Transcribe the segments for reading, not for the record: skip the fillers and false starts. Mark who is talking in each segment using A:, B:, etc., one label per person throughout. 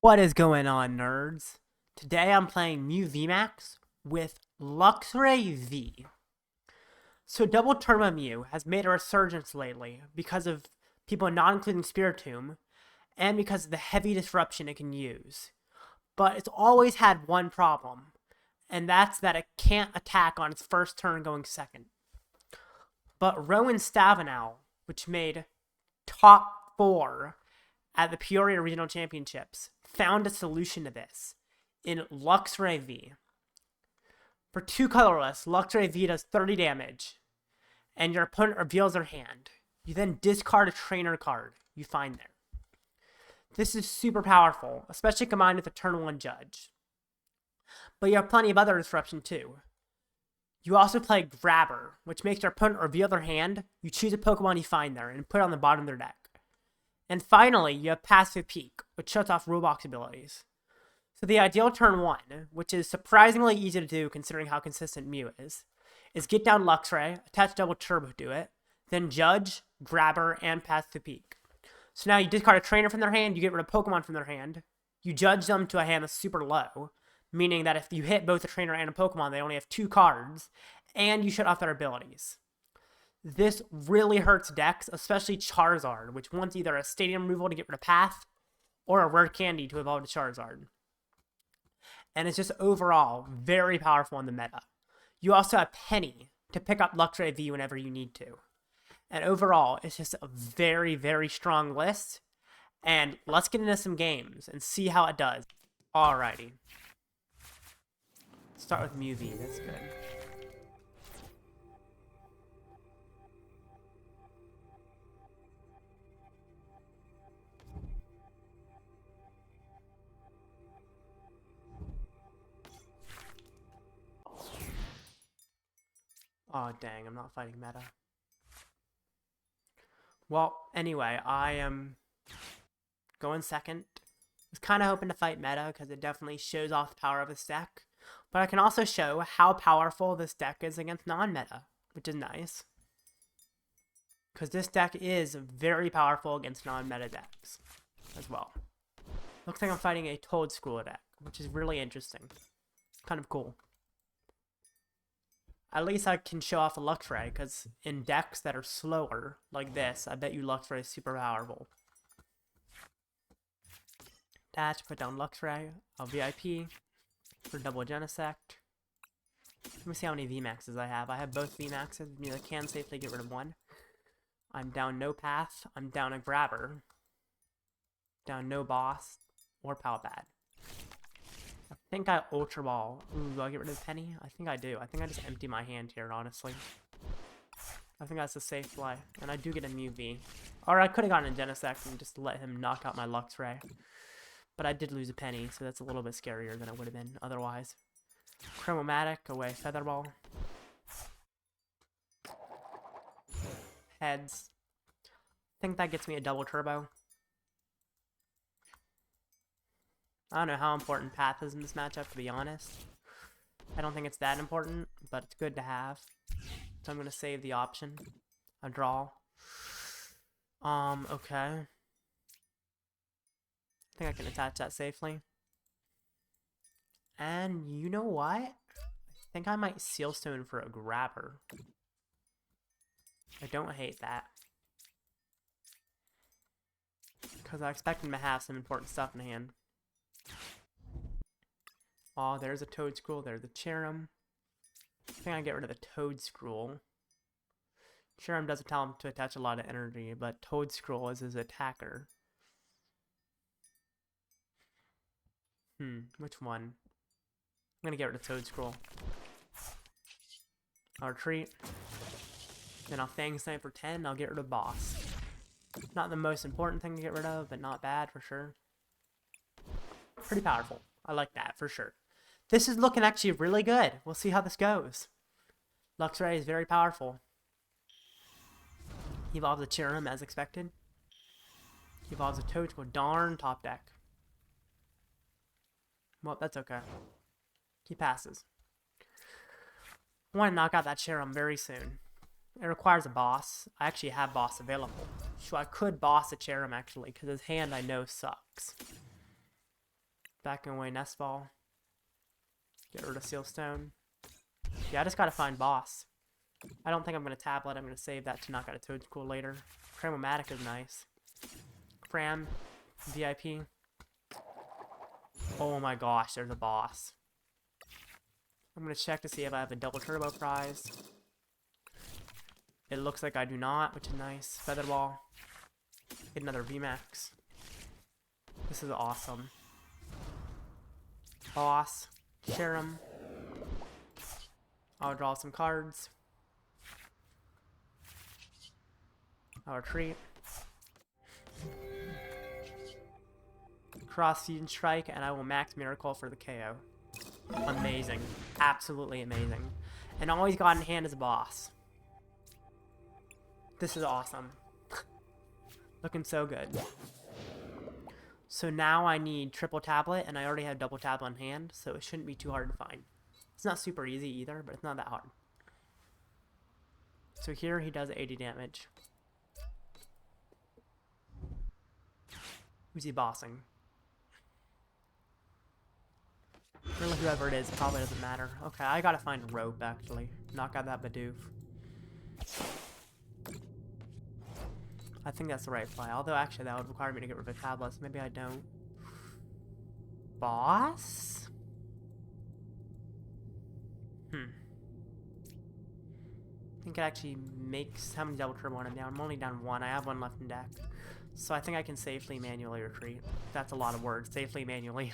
A: What is going on, nerds? Today I'm playing Mew Vmax with Luxray V. So Double Turbo Mew has made a resurgence lately because of people not including Spiritomb and because of the heavy disruption it can use. But it's always had one problem, and that's that it can't attack on its first turn going second. But Rowan Stavenow, which made top 4 at the Peoria Regional Championships, found a solution to this in Luxray V. For 2 colorless, Luxray V does 30 damage, and your opponent reveals their hand. You then discard a trainer card you find there. This is super powerful, especially combined with a turn 1 judge. But you have plenty of other disruption too. You also play Grabber, which makes your opponent reveal their hand. You choose a Pokemon you find there and put it on the bottom of their deck. And finally, you have Passive Peak, which shuts off Rulebox abilities. So the ideal turn 1, which is surprisingly easy to do considering how consistent Mew is get down Luxray, attach Double Turbo to it, then Judge, Grabber, and Passive Peak. So now you discard a trainer from their hand, you get rid of Pokemon from their hand, you judge them to a hand that's super low, meaning that if you hit both a trainer and a Pokemon, they only have 2 cards, and you shut off their abilities. This really hurts decks, especially Charizard, which wants either a Stadium removal to get rid of Path, or a Rare Candy to evolve to Charizard. And it's just overall very powerful in the meta. You also have Penny to pick up Luxray V whenever you need to. And overall, it's just a very, very strong list. And let's get into some games and see how it does. Alrighty. Let's start with Mew V, that's good. Oh, dang, I'm not fighting meta. Well, anyway, I am going second. I was kind of hoping to fight meta because it definitely shows off the power of this deck. But I can also show how powerful this deck is against non-meta, which is nice. Because this deck is very powerful against non-meta decks as well. Looks like I'm fighting a Toedscruel deck, which is really interesting. Kind of cool. At least I can show off a Luxray, because in decks that are slower, like this, I bet you Luxray is super powerful. Attach, put down Luxray, I'll VIP for double Genesect. Let me see how many Vmaxes I have. I have both Vmaxes, means I can safely get rid of one. I'm down no Path, I'm down a Grabber, down no Boss, or Palpad. I think I Ultra Ball. Ooh, do I get rid of Penny? I think I do. I think I just empty my hand here, honestly. I think that's a safe play. And I do get a Mew V. Or I could have gotten a Genesect and just let him knock out my Luxray. But I did lose a Penny, so that's a little bit scarier than it would have been otherwise. Chromatic, away Feather Ball. Heads. I think that gets me a Double Turbo. I don't know how important Path is in this matchup, to be honest. I don't think it's that important, but it's good to have. So I'm going to save the option. A draw. Okay. I think I can attach that safely. And you know what? I think I might Sealstone for a Grabber. I don't hate that. Because I expect him to have some important stuff in hand. Oh, there's a Toedscruel, there's a Cherrim. I think I get rid of the Toedscruel. Cherrim doesn't tell him to attach a lot of energy, but Toedscruel is his attacker. Which one? I'm gonna get rid of Toedscruel. I'll retreat. Then I'll Fang Snipe for 10, I'll get rid of Boss. Not the most important thing to get rid of, but not bad for sure. Pretty powerful. I like that for sure. This is looking actually really good. We'll see how this goes. Luxray is very powerful. He evolves a Cherrim as expected. He evolves a Toedscruel. Darn top deck. Well, that's okay. He passes. I want to knock out that Cherrim very soon. It requires a boss. I actually have boss available. So I could boss a Cherrim actually, because his hand I know sucks. Backing away Nest Ball. Get rid of Seal Stone. Yeah, I just gotta find boss. I don't think I'm gonna tablet. I'm gonna save that to knock out a Toedscruel later. Cramomatic is nice. Fram, VIP. Oh my gosh, there's a boss. I'm gonna check to see if I have a double turbo prize. It looks like I do not, which is nice. Feather Ball. Get another Vmax. This is awesome. Boss. Share 'em. I'll draw some cards. I'll retreat. Cross Fusion Strike, and I will max Miracle for the KO. Amazing. Absolutely amazing. And all he's got in hand is a boss. This is awesome. Looking so good. So now I need triple tablet, and I already have double tablet in hand, so it shouldn't be too hard to find. It's not super easy either, but it's not that hard. So here he does 80 damage. Who's he bossing? Really, whoever it is, it probably doesn't matter. Okay, I gotta find Rope, actually. Knock out that Bidoof. I think that's the right play. Although, actually, that would require me to get rid of tablets. Maybe I don't. Boss? I think it actually makes... How many double turbo am I down? I'm only down 1. I have 1 left in deck. So I think I can safely manually retreat. That's a lot of words. Safely manually.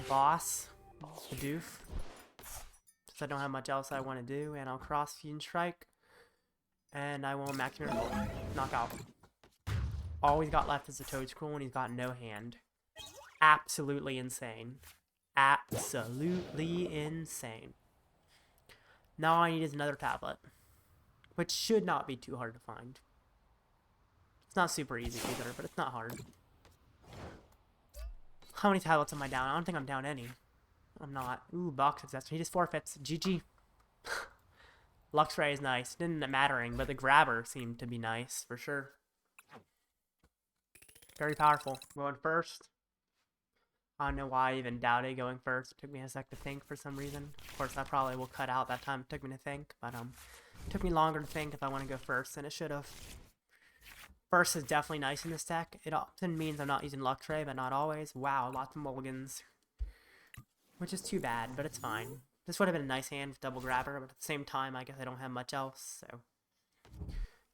A: Boss. Bidoof. Since I don't have much else I want to do. And I'll cross Fusion Strike. And I will max Miracle. Knockout. All he's got left is a Toedscruel, and he's got no hand. Absolutely insane. Absolutely insane. Now all I need is another tablet. Which should not be too hard to find. It's not super easy either, but it's not hard. How many tablets am I down? I don't think I'm down any. I'm not. Ooh, box success. He just forfeits. GG. Luxray is nice. Didn't mattering, but the grabber seemed to be nice, for sure. Very powerful. Going first. I don't know why I even doubted going first. It took me a sec to think for some reason. Of course, I probably will cut out that time it took me to think, but it took me longer to think if I want to go first than it should have. First is definitely nice in this deck. It often means I'm not using Luxray, but not always. Wow, lots of mulligans. Which is too bad, but it's fine. This would have been a nice hand with double grabber, but at the same time, I guess I don't have much else, so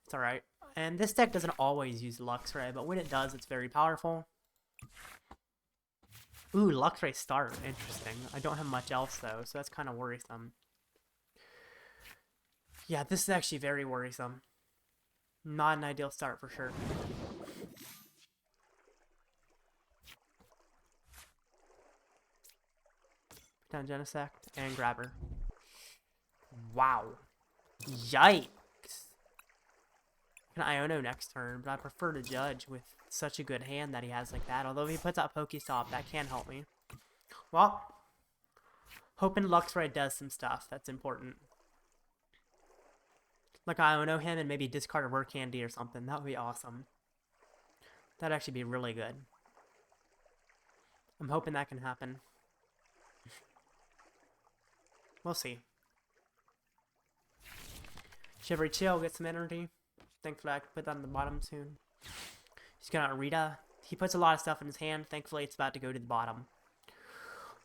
A: it's alright. And this deck doesn't always use Luxray, but when it does, it's very powerful. Ooh, Luxray start. Interesting. I don't have much else, though, so that's kind of worrisome. Yeah, this is actually very worrisome. Not an ideal start, for sure. Down Genesect and Grabber. Wow. Yikes. Can Iono next turn, but I prefer to judge with such a good hand that he has like that. Although if he puts out Pokestop, that can help me. Well, hoping Luxray does some stuff that's important. Like Iono him and maybe discard a Rare Candy or something. That would be awesome. That'd actually be really good. I'm hoping that can happen. We'll see. Shivery Chill, get some energy. Thankfully I can put that on the bottom soon. He's gonna Rita. He puts a lot of stuff in his hand. Thankfully it's about to go to the bottom.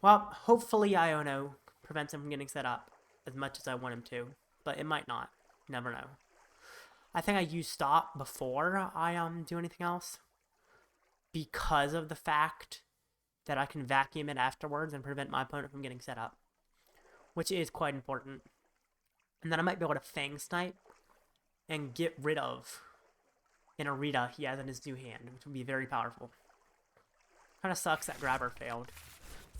A: Well, hopefully Iono prevents him from getting set up as much as I want him to. But it might not. Never know. I think I use Stop before I do anything else. Because of the fact that I can vacuum it afterwards and prevent my opponent from getting set up. Which is quite important. And then I might be able to Fang Snipe and get rid of an Arita he has in his new hand, which would be very powerful. Kind of sucks that Grabber failed.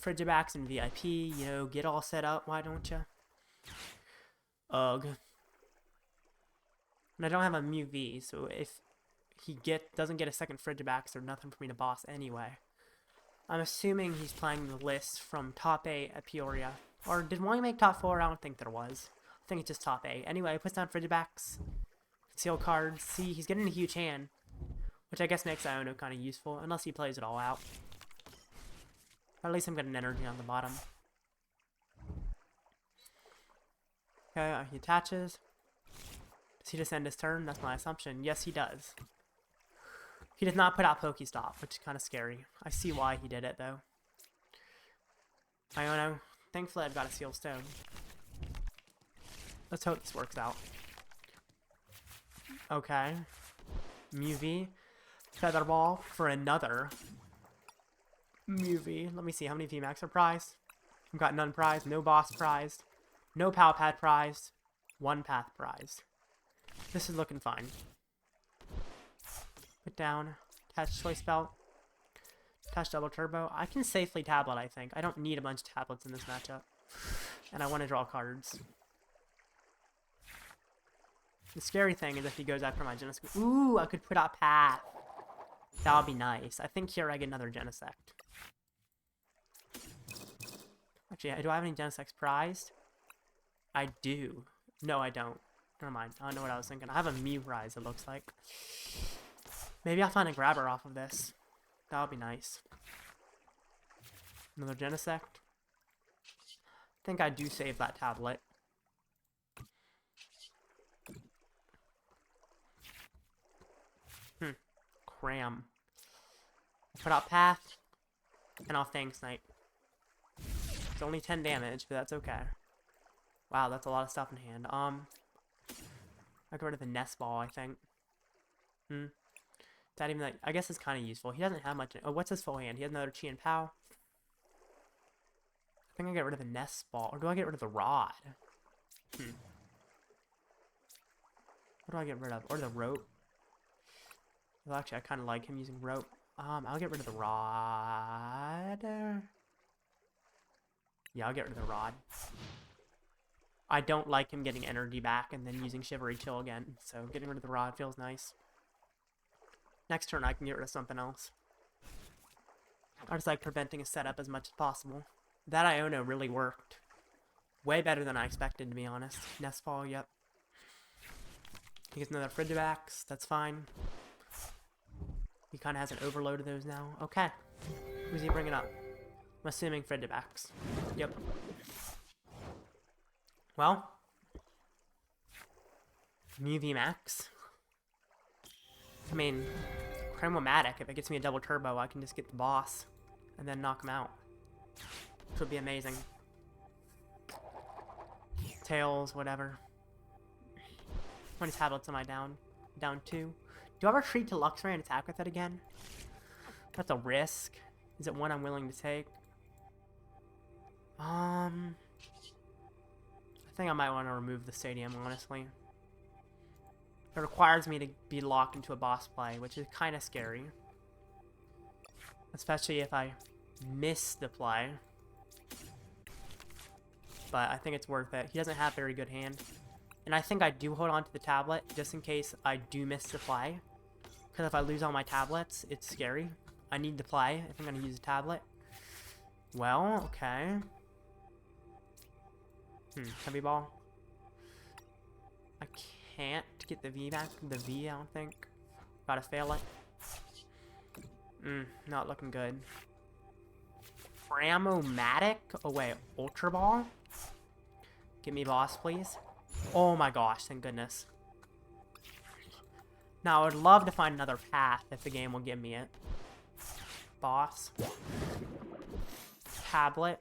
A: Frigibax and VIP, you know, get all set up, why don't you? Ugh. And I don't have a Mew V, so if he doesn't get a second Frigibax, there's nothing for me to boss anyway. I'm assuming he's playing the list from top 8 at Peoria. Or did one make top 4? I don't think there was. I think it's just top 8. Anyway, he puts down Frigibax. Conceal cards. See, he's getting a huge hand. Which I guess makes Iono kind of useful. Unless he plays it all out. Or at least I'm getting energy on the bottom. Okay, he attaches. Does he just end his turn? That's my assumption. Yes, he does. He does not put out Pokestop, which is kind of scary. I see why he did it, though. I don't know. Thankfully, I've got a Seal Stone. Let's hope this works out. Okay. Mew V. Feather Ball for another Mew V. Let me see how many Vmax are prized. I've got none prized, no boss prized, no Pow Pad prized, 1 path prized. This is looking fine. Put down. Attach Choice Belt. Attach Double Turbo. I can safely tablet, I think. I don't need a bunch of tablets in this matchup. And I want to draw cards. The scary thing is if he goes after my Genesect. Ooh, I could put out Path. That would be nice. I think here I get another Genesect. Actually, do I have any Genesects prized? I do. No, I don't. Never mind. I don't know what I was thinking. I have a Mew prize, it looks like. Maybe I'll find a grabber off of this. That would be nice. Another Genesect. I think I do save that tablet. Cram. Put out Path. And I'll Fang Snipe. It's only 10 damage, but that's okay. Wow, that's a lot of stuff in hand. I get rid of the Nest Ball, I think. That even like I guess it's kind of useful. He doesn't have much. Oh, what's his full hand? He has another Chien-Pao. I think I get rid of the Nest Ball, or do I get rid of the Rod? What do I get rid of? Or the Rope? Well, actually, I kind of like him using Rope. I'll get rid of the Rod. Yeah, I'll get rid of the Rod. I don't like him getting energy back and then using Shivery Chill again. So getting rid of the Rod feels nice. Next turn, I can get rid of something else. I just like preventing a setup as much as possible. That Iono really worked. Way better than I expected, to be honest. Nest Ball, yep. He gets another Frigivax. That's fine. He kind of has an overload of those now. Okay. Who's he bringing up? I'm assuming Frigivax. Yep. Well. Mew Vmax. I mean, Chromomatic, if it gets me a double turbo, I can just get the boss and then knock him out. Which would be amazing. Tails, whatever. How many tablets am I down? Down 2. Do I retreat to Luxray and attack with it again? That's a risk. Is it one I'm willing to take? I think I might want to remove the stadium, honestly. It requires me to be locked into a boss play, which is kind of scary. Especially if I miss the play. But I think it's worth it. He doesn't have very good hand. And I think I do hold on to the tablet, just in case I do miss the play. Because if I lose all my tablets, it's scary. I need the play if I'm going to use a tablet. Well, okay. Heavy Ball. I can't get the V back. The V, I don't think. Gotta fail it. Not looking good. Cramomatic? Oh wait, Ultra Ball? Give me boss, please. Oh my gosh, thank goodness. Now, I would love to find another path if the game will give me it. Boss. Tablet.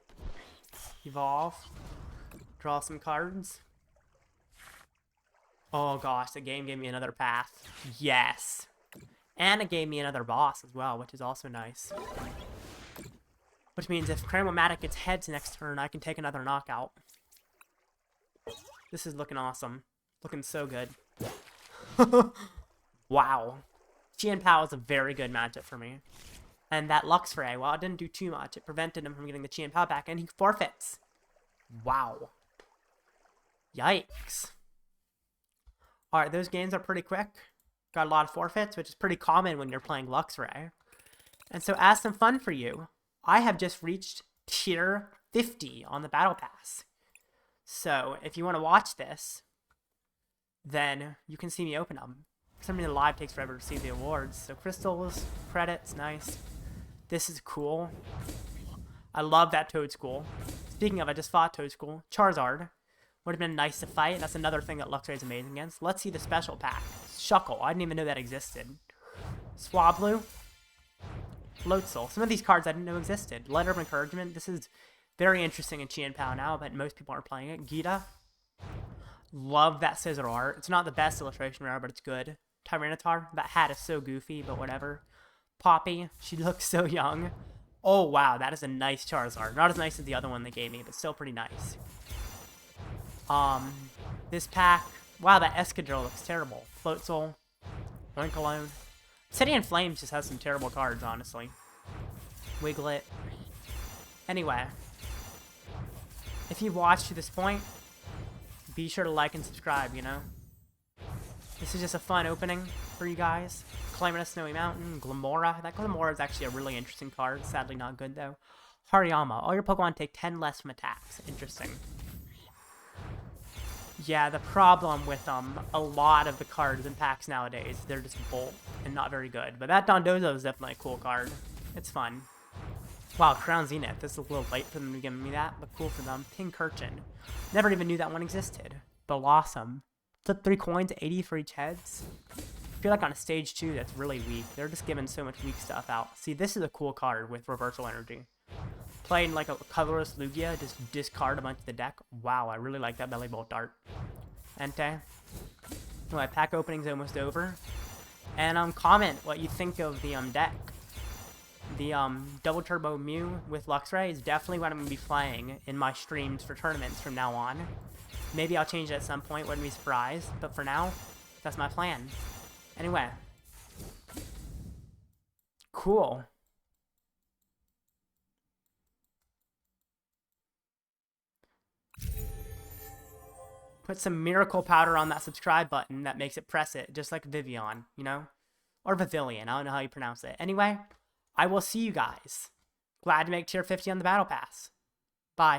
A: Evolve. Draw some cards. Oh gosh, the game gave me another path. Yes. And it gave me another boss as well, which is also nice. Which means if Cramomatic gets heads next turn, I can take another knockout. This is looking awesome. Looking so good. Wow. Chien-Pao is a very good matchup for me. And that Luxray, well, it didn't do too much. It prevented him from getting the Chien-Pao back, and he forfeits. Wow. Yikes. Alright, those games are pretty quick. Got a lot of forfeits, which is pretty common when you're playing Luxray. And so, as some fun for you, I have just reached tier 50 on the Battle Pass. So, if you want to watch this, then you can see me open them. For some reason, live takes forever to see the awards. So, crystals, credits, nice. This is cool. I love that Toedscruel. Speaking of, I just fought Toedscruel. Charizard. Would have been nice to fight. That's another thing that Luxray is amazing against. Let's see the special pack. Shuckle. I didn't even know that existed. Swablu. Floatzel. Some of these cards I didn't know existed. Letter of Encouragement. This is very interesting in Chien-Pao now, but most people aren't playing it. Gita. Love that scissor art. It's not the best illustration rare, but it's good. Tyranitar. That hat is so goofy, but whatever. Poppy. She looks so young. Oh, wow. That is a nice Charizard. Not as nice as the other one they gave me, but still pretty nice. This pack. Wow, that Escadrille looks terrible. Floatzel. Winkalone. Obsidian Flames just has some terrible cards, honestly. Wiglet. Anyway. If you've watched to this point, be sure to like and subscribe, you know? This is just a fun opening for you guys. Climbing a Snowy Mountain. Glamora. That Glamora is actually a really interesting card. Sadly not good, though. Hariyama. All your Pokemon take 10 less from attacks. Interesting. Yeah, the problem with a lot of the cards in packs nowadays, they're just bulk and not very good. But that Dondozo is definitely a cool card. It's fun. Wow, Crown Zenith. This is a little late for them to give me that, but cool for them. Pincurchin. Never even knew that one existed. Blossom. Flip 3 coins, 80 for each heads. I feel like on a stage 2, that's really weak. They're just giving so much weak stuff out. See, this is a cool card with Reversal Energy. Playing like a colorless Lugia, just discard a bunch of the deck. Wow, I really like that Belly Bolt Dart. Entei. My pack opening's almost over. And comment what you think of the deck. The Double Turbo Mew with Luxray is definitely what I'm going to be playing in my streams for tournaments from now on. Maybe I'll change it at some point, wouldn't be surprised. But for now, that's my plan. Anyway. Cool. Put some miracle powder on that subscribe button that makes it press it, just like Vivian, you know? Or Pavilion, I don't know how you pronounce it. Anyway, I will see you guys. Glad to make tier 50 on the Battle Pass. Bye.